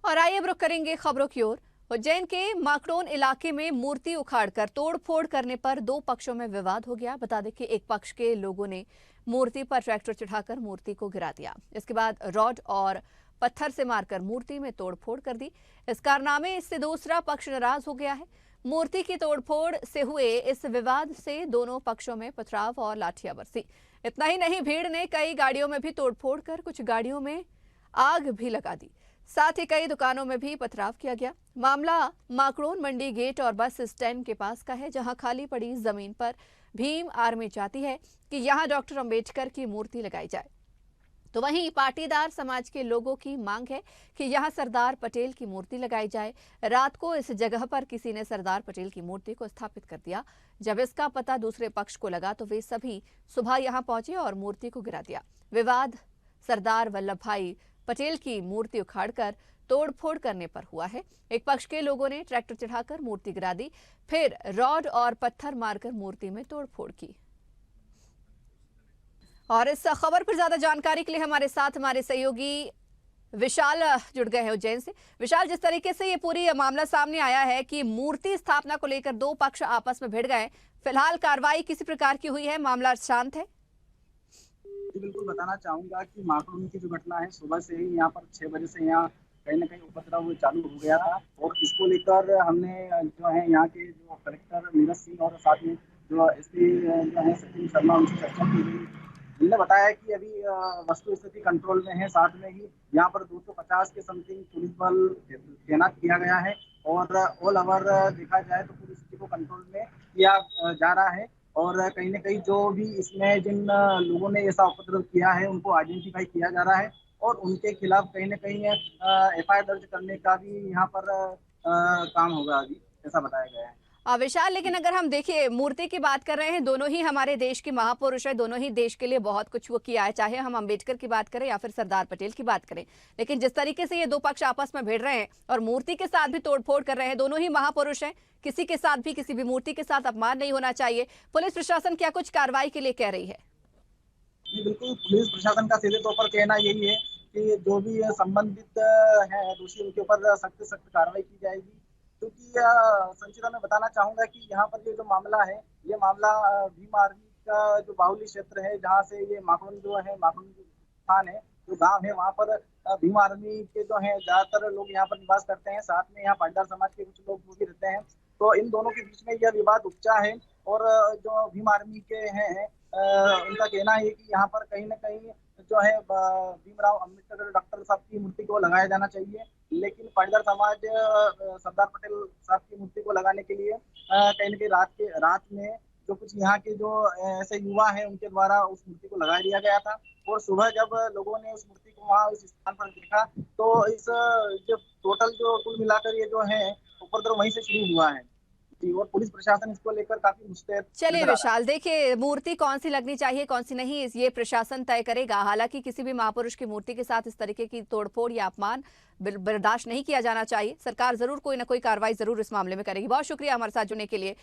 और आइए अब रुख करेंगे खबरों की ओर। उज्जैन के माकड़ोन इलाके में मूर्ति उखाड़कर तोड़फोड़ करने पर दो पक्षों में विवाद हो गया। बता दें कि एक पक्ष के लोगों ने मूर्ति पर ट्रैक्टर चढ़ाकर मूर्ति को गिरा दिया। इसके बाद रॉड और पत्थर से मारकर मूर्ति में तोड़फोड़ कर दी। इस कारनामे से दूसरा पक्ष नाराज हो गया है। मूर्ति की तोड़फोड़ से हुए इस विवाद से दोनों पक्षों में पथराव और लाठियां बरसी। इतना ही नहीं, भीड़ ने कई गाड़ियों में भी तोड़फोड़ कर कुछ गाड़ियों में आग भी लगा दी। साथ ही कई दुकानों में भी पथराव किया गया। मामला माकड़ोन मंडी गेट और बस स्टैंड के पास का है, जहां खाली पड़ी जमीन पर भीम आर्मी चाहती है कि यहां डॉक्टर अंबेडकर की मूर्ति लगाई जाए। तो वहीं पाटीदार समाज के लोगों की मांग है कि यहां सरदार पटेल की मूर्ति लगाई जाए। रात को इस जगह पर किसी ने सरदार पटेल की मूर्ति को स्थापित कर दिया। जब इसका पता दूसरे पक्ष को लगा तो वे सभी सुबह यहां पहुंचे और मूर्ति को गिरा दिया। विवाद सरदार वल्लभ भाई पटेल की मूर्ति उखाड़कर तोड़फोड़ करने पर हुआ है। एक पक्ष के लोगों ने ट्रैक्टर चढ़ाकर मूर्ति गिरा दी, फिर रॉड और पत्थर मारकर मूर्ति में तोड़फोड़ की। और इस खबर पर ज्यादा जानकारी के लिए हमारे साथ हमारे सहयोगी विशाल जुड़ गए हैं उज्जैन से। विशाल, जिस तरीके से ये पूरी मामला सामने आया है कि मूर्ति स्थापना को लेकर दो पक्ष आपस में भिड़ गए, फिलहाल कार्रवाई किसी प्रकार की हुई है, मामला शांत है? जी, बिल्कुल बताना चाहूँगा कि माकड़ून की जो घटना है, सुबह से ही यहाँ पर 6 बजे से यहाँ कहीं न कहीं उपद्रव चालू हो गया था और इसको लेकर हमने जो है यहाँ के जो कलेक्टर नीरज सिंह और साथ में जो एसपी जो है सचिन शर्मा, उनसे चर्चा की गई। उन्होंने बताया कि अभी वस्तु स्थिति कंट्रोल में है, साथ में ही यहाँ पर 250 के समथिंग पुलिस बल तैनात किया गया है और ऑल ओवर देखा जाए तो पूरी स्थिति को कंट्रोल में किया जा रहा है। और कहीं न कहीं जो भी इसमें जिन लोगों ने ऐसा उपद्रव किया है, उनको आइडेंटिफाई किया जा रहा है और उनके खिलाफ कहीं न कहीं एफआईआर दर्ज करने का भी यहाँ पर काम होगा अभी, ऐसा बताया गया है। विशाल, लेकिन अगर हम देखिए मूर्ति की बात कर रहे हैं, दोनों ही हमारे देश के महापुरुष है, दोनों ही देश के लिए बहुत कुछ वो किया है, चाहे हम अंबेडकर की बात करें या फिर सरदार पटेल की बात करें। लेकिन जिस तरीके से ये दो पक्ष आपस में भिड़ रहे हैं और मूर्ति के साथ भी तोड़फोड़ कर रहे हैं, दोनों ही महापुरुष हैं, किसी के साथ भी किसी भी मूर्ति के साथ अपमान नहीं होना चाहिए। पुलिस प्रशासन क्या कुछ कार्रवाई के लिए कह रही है? जी, बिल्कुल, पुलिस प्रशासन का सीधे तौर पर कहना यही है कि जो भी संबंधित है दोषी, उनके ऊपर सख्त से सख्त कार्रवाई की जाएगी। क्योंकि संक्षिप्त में बताना चाहूँगा कि यहाँ पर ये जो मामला है, ये मामला भीम आर्मी का जो बाहुल्य क्षेत्र है, जहाँ से ये माकड़ून जो है, माकड़ून जो स्थान है, जो गाँव है, वहाँ पर भीम आर्मी के जो हैं ज़्यादातर लोग यहाँ पर निवास करते हैं। साथ में यहाँ पाटीदार समाज के कुछ लोग वो भी रहते हैं। तो इन दोनों के बीच में यह विवाद उपजा है और जो भीम आर्मी के हैं उनका कहना है कि यहाँ पर कहीं न कहीं जो है भीमराव अम्बेडकर डॉक्टर साहब की मूर्ति को लगाया जाना चाहिए। लेकिन पाटीदार समाज सरदार पटेल साहब की मूर्ति को लगाने के लिए कहीं न कहीं रात में जो कुछ यहाँ के जो ऐसे युवा हैं, उनके द्वारा उस मूर्ति को लगा दिया गया था और सुबह जब लोगों ने उस मूर्ति को वहाँ उस स्थान पर देखा, तो इस जो टोटल जो कुल मिलाकर ये जो है उपद्रव वहीं से शुरू हुआ है। जी, और पुलिस प्रशासन इसको लेकर काफ़ी मुस्तैद चलिए नज़र आ रहा है। विशाल, देखिए मूर्ति कौन सी लगनी चाहिए कौन सी नहीं, ये प्रशासन तय करेगा। हालांकि किसी भी महापुरुष की मूर्ति के साथ इस तरीके की तोड़फोड़ या अपमान बर्दाश्त नहीं किया जाना चाहिए। सरकार जरूर कोई ना कोई कार्रवाई जरूर इस मामले में करेगी। बहुत शुक्रिया हमारे साथ जुड़ने के लिए।